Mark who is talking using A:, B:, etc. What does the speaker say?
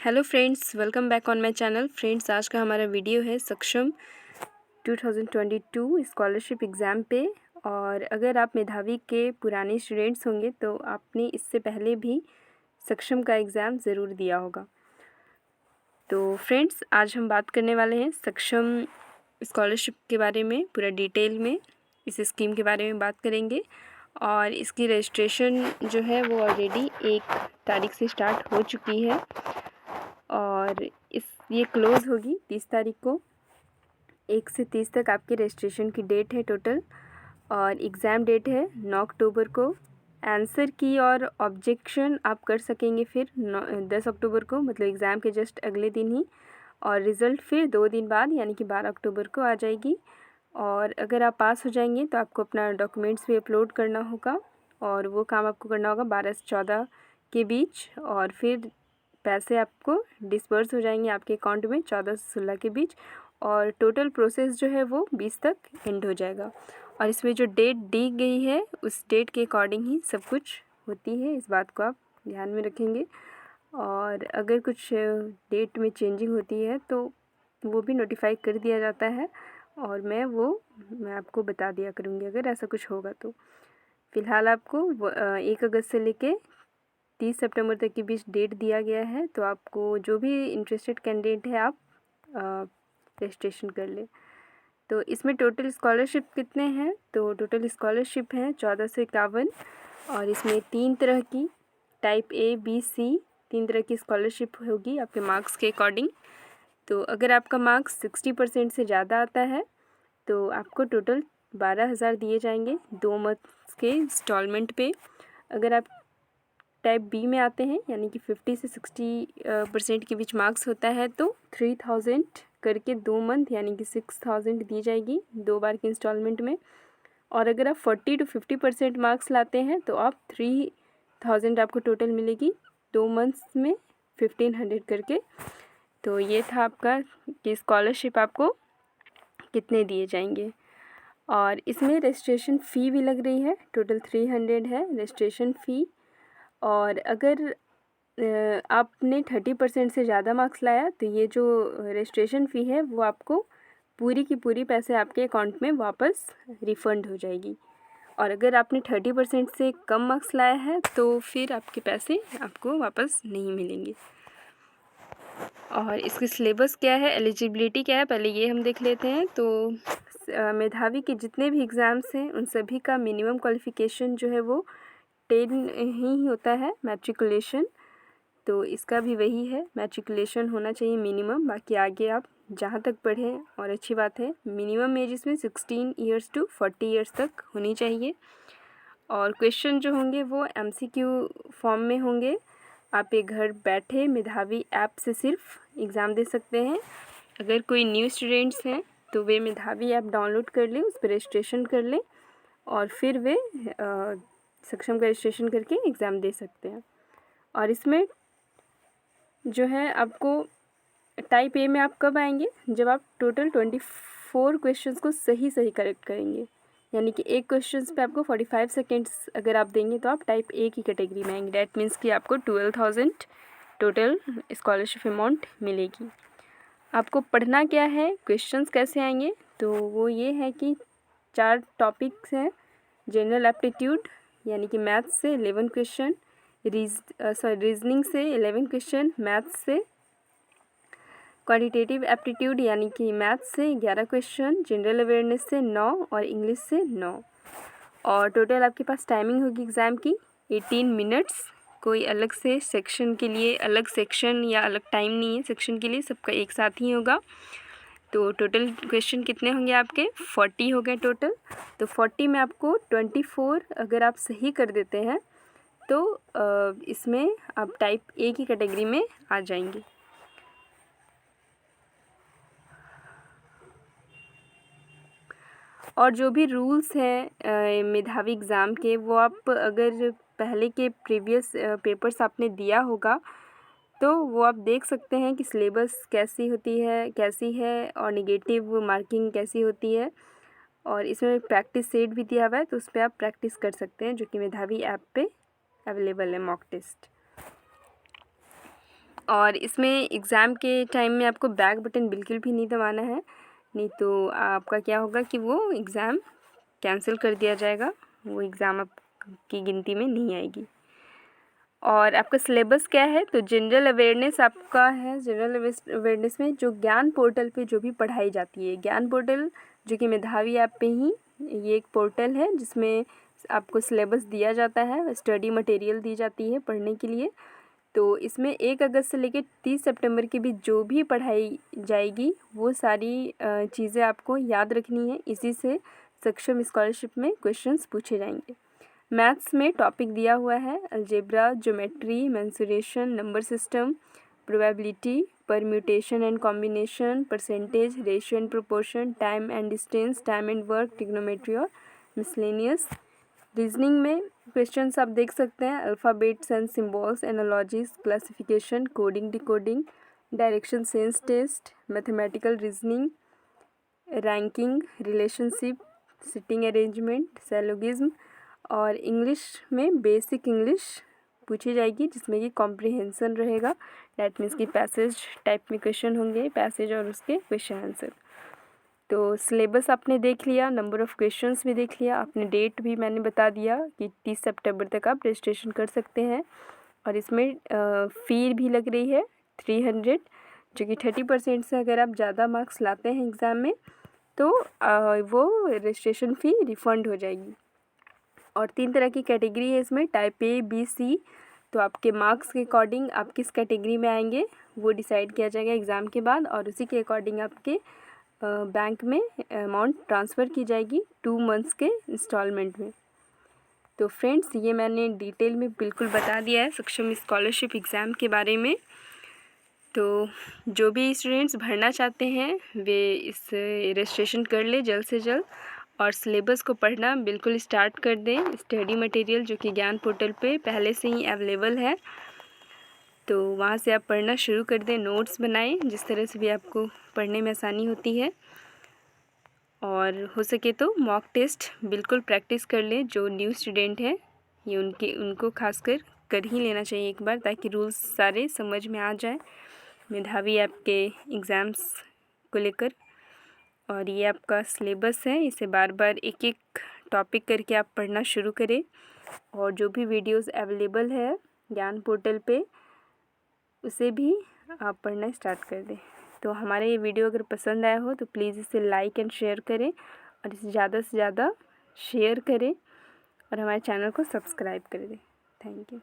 A: Hello friends, welcome back on my channel. Friends, आज का हमारा वीडियो है सक्षम 2022 स्कॉलरशिप एग्ज़ाम पे। और अगर आप मेधावी के पुराने स्टूडेंट्स होंगे तो आपने इससे पहले भी सक्षम का एग्ज़ाम ज़रूर दिया होगा। तो फ्रेंड्स, आज हम बात करने वाले हैं सक्षम स्कॉलरशिप के बारे में। पूरा डिटेल में इस स्कीम के बारे में बात करेंगे। और इसकी रजिस्ट्रेशन जो है वो ऑलरेडी 1 तारीख से स्टार्ट हो चुकी है और ये क्लोज़ होगी 30 तारीख को। 1 से 30 तक आपके रजिस्ट्रेशन की डेट है टोटल। और एग्ज़ाम डेट है 9 अक्टूबर को। आंसर की और ऑब्जेक्शन आप कर सकेंगे फिर 10 अक्टूबर को, मतलब एग्ज़ाम के जस्ट अगले दिन ही। और रिज़ल्ट फिर 2 दिन बाद यानी कि 12 अक्टूबर को आ जाएगी। और अगर आप पास हो जाएंगे तो आपको अपना डॉक्यूमेंट्स भी अपलोड करना होगा और वो काम आपको करना होगा 12 से 14 के बीच। और फिर पैसे आपको डिस्पर्स हो जाएंगे आपके अकाउंट में 14 से 16 के बीच। और टोटल प्रोसेस जो है वो 20 तक एंड हो जाएगा। और इसमें जो डेट दी गई है उस डेट के अकॉर्डिंग ही सब कुछ होती है, इस बात को आप ध्यान में रखेंगे। और अगर कुछ डेट में चेंजिंग होती है तो वो भी नोटिफाई कर दिया जाता है और मैं आपको बता दिया करूँगी अगर ऐसा कुछ होगा तो। फ़िलहाल आपको 1 अगस्त से लेके 30 सितंबर तक के बीच डेट दिया गया है। तो आपको जो भी इंटरेस्टेड कैंडिडेट है आप रजिस्ट्रेशन कर लें। तो इसमें टोटल स्कॉलरशिप कितने हैं? तो टोटल स्कॉलरशिप हैं 1451। और इसमें 3 तरह की, टाइप A, B, C 3 तरह की स्कॉलरशिप होगी आपके मार्क्स के अकॉर्डिंग। तो अगर आपका मार्क्स 60% से ज़्यादा आता है तो आपको टोटल 12,000 दिए जाएंगे 2 मंथ्स के इंस्टॉलमेंट पे। अगर आप टाइप बी में आते हैं यानी कि 50 से 60% के बीच मार्क्स होता है तो 3,000 करके 2 मंथ यानी कि 6,000 दी जाएगी 2 बार के इंस्टॉलमेंट में। और अगर आप 40 टू 50% मार्क्स लाते हैं तो आप 3,000 आपको टोटल मिलेगी 2 मंथ्स में 1,500 करके। तो ये था आपका कि स्कॉलरशिप आपको कितने दिए जाएंगे। और इसमें रजिस्ट्रेशन फ़ी भी लग रही है, टोटल 300 है रजिस्ट्रेशन फ़ी। और अगर आपने 30% से ज़्यादा मार्क्स लाया तो ये जो रजिस्ट्रेशन फ़ी है वो आपको पूरी की पूरी पैसे आपके अकाउंट में वापस रिफ़ंड हो जाएगी। और अगर आपने 30% से कम मार्क्स लाया है तो फिर आपके पैसे आपको वापस नहीं मिलेंगे। और इसकी सिलेबस क्या है, एलिजिबिलिटी क्या है, पहले ये हम देख लेते हैं। तो मेधावी के जितने भी एग्ज़ाम्स हैं उन सभी का मिनिमम क्वालिफ़िकेशन जो है वो 10 ही होता है, मैट्रिकुलेशन। तो इसका भी वही है, मैट्रिकुलेशन होना चाहिए मिनिमम। बाकी आगे आप जहाँ तक पढ़ें और अच्छी बात है। मिनिमम एज इसमें 16 ईयर्स टू 40 ईयर्स तक होनी चाहिए। और क्वेश्चन जो होंगे वो MCQ फॉर्म में होंगे। आप एक घर बैठे मेधावी ऐप से सिर्फ एग्ज़ाम दे सकते हैं। अगर कोई न्यू स्टूडेंट्स हैं तो वे मेधावी ऐप डाउनलोड कर लें, उस पर रजिस्ट्रेशन कर लें और फिर वे सक्षम का रजिस्ट्रेशन करके एग्ज़ाम दे सकते हैं। और इसमें जो है आपको टाइप A में आप कब आएंगे, जब आप टोटल 24 क्वेश्चंस को सही करेक्ट करेंगे। यानी कि एक क्वेश्चंस पे आपको 45 सेकेंड्स अगर आप देंगे तो आप टाइप A की कैटेगरी में आएंगे। डैट मीन्स कि आपको 12,000 टोटल स्कॉलरशिप अमाउंट मिलेगी। आपको पढ़ना क्या है, क्वेश्चंस कैसे आएंगे, तो वो ये है कि 4 टॉपिक्स हैं। जनरल एप्टीट्यूड यानी कि मैथ्स से 11 क्वेश्चन, रीजनिंग से 11 क्वेश्चन, मैथ्स से क्वांटिटेटिव एप्टीट्यूड यानी कि मैथ्स से 11 क्वेश्चन, जनरल अवेयरनेस से 9 और इंग्लिश से 9। और टोटल आपके पास टाइमिंग होगी एग्ज़ाम की 18 मिनट्स। कोई अलग से सेक्शन के लिए अलग सेक्शन या अलग टाइम नहीं है सेक्शन के लिए, सबका एक साथ ही होगा। तो टोटल क्वेश्चन कितने होंगे आपके 40 हो गए टोटल। तो 40 में आपको 24 अगर आप सही कर देते हैं तो इसमें आप टाइप A की कैटेगरी में आ जाएंगे। और जो भी रूल्स हैं मेधावी एग्ज़ाम के, वो आप अगर पहले के प्रीवियस पेपर्स आपने दिया होगा तो वो आप देख सकते हैं कि सिलेबस कैसी है और नेगेटिव मार्किंग कैसी होती है। और इसमें प्रैक्टिस सेट भी दिया हुआ है तो उस पर आप प्रैक्टिस कर सकते हैं, जो कि मेधावी ऐप पे अवेलेबल है, मॉक टेस्ट। और इसमें एग्ज़ाम के टाइम में आपको बैक बटन बिल्कुल भी नहीं दबाना है, नहीं तो आपका क्या होगा कि वो एग्ज़ाम कैंसिल कर दिया जाएगा, वो एग्ज़ाम आपकी गिनती में नहीं आएगी। और आपका सिलेबस क्या है, तो जनरल अवेयरनेस आपका है। जनरल अवेयरनेस में जो ज्ञान पोर्टल पे जो भी पढ़ाई जाती है, ज्ञान पोर्टल जो कि मेधावी ऐप पे ही ये एक पोर्टल है जिसमें आपको सिलेबस दिया जाता है, स्टडी मटेरियल दी जाती है पढ़ने के लिए। तो इसमें 1 अगस्त से लेकर 30 सितंबर के बीच जो भी पढ़ाई जाएगी वो सारी चीज़ें आपको याद रखनी है। इसी से सक्षम स्कॉलरशिप में क्वेश्चंस पूछे जाएंगे। मैथ्स में टॉपिक दिया हुआ है algebra, geometry, mensuration, number system, probability, permutation and combination, percentage, ratio and proportion, time and distance, time and work, trigonometry और मिसलेनियस। रीजनिंग में क्वेश्चंस आप देख सकते हैं alphabets and symbols, analogies, classification, coding, decoding, direction sense test, mathematical reasoning, ranking, relationship, sitting arrangement, syllogism. और English में basic English पूछी जाएगी जिसमें कि कॉम्प्रिहेंसन रहेगा। डैट मीन्स कि पैसेज टाइप में क्वेश्चन होंगे, पैसेज और उसके क्वेश्चन आंसर। तो सिलेबस आपने देख लिया, नंबर ऑफ़ क्वेश्चंस भी देख लिया, आपने डेट भी मैंने बता दिया कि 30 सितंबर तक आप रजिस्ट्रेशन कर सकते हैं। और इसमें फ़ी भी लग रही है 300, जो कि 30% से अगर आप ज़्यादा मार्क्स लाते हैं एग्ज़ाम में तो वो रजिस्ट्रेशन फ़ी रिफ़ंड हो जाएगी। और 3 तरह की कैटेगरी है इसमें, टाइप ए, बी, सी। तो आपके मार्क्स के अकॉर्डिंग आप किस कैटेगरी में आएंगे वो डिसाइड किया जाएगा एग्ज़ाम के बाद, और उसी के अकॉर्डिंग आपके बैंक में अमाउंट ट्रांसफ़र की जाएगी 2 मंथ्स के इंस्टॉलमेंट में। तो फ्रेंड्स, ये मैंने डिटेल में बिल्कुल बता दिया है सक्षम स्कॉलरशिप एग्ज़ाम के बारे में। तो जो भी स्टूडेंट्स भरना चाहते हैं वे इस रजिस्ट्रेशन कर ले जल्द से जल्द, और सिलेबस को पढ़ना बिल्कुल स्टार्ट कर दें। स्टडी मटेरियल जो कि ज्ञान पोर्टल पे पहले से ही अवेलेबल है, तो वहाँ से आप पढ़ना शुरू कर दें। नोट्स बनाएं जिस तरह से भी आपको पढ़ने में आसानी होती है, और हो सके तो मॉक टेस्ट बिल्कुल प्रैक्टिस कर लें। जो न्यू स्टूडेंट हैं ये उनको खासकर कर ही लेना चाहिए एक बार, ताकि रूल्स सारे समझ में आ जाए मेधावी ऐप के एग्ज़ाम्स को लेकर। और ये आपका सिलेबस है, इसे बार बार एक एक टॉपिक करके आप पढ़ना शुरू करें। और जो भी वीडियोस अवेलेबल है ज्ञान पोर्टल पे उसे भी आप पढ़ना स्टार्ट कर दें। तो हमारा ये वीडियो अगर पसंद आया हो तो प्लीज़ इसे लाइक एंड शेयर करें, और इसे ज़्यादा से ज़्यादा शेयर करें, और हमारे चैनल को सब्सक्राइब कर दें। Thank you.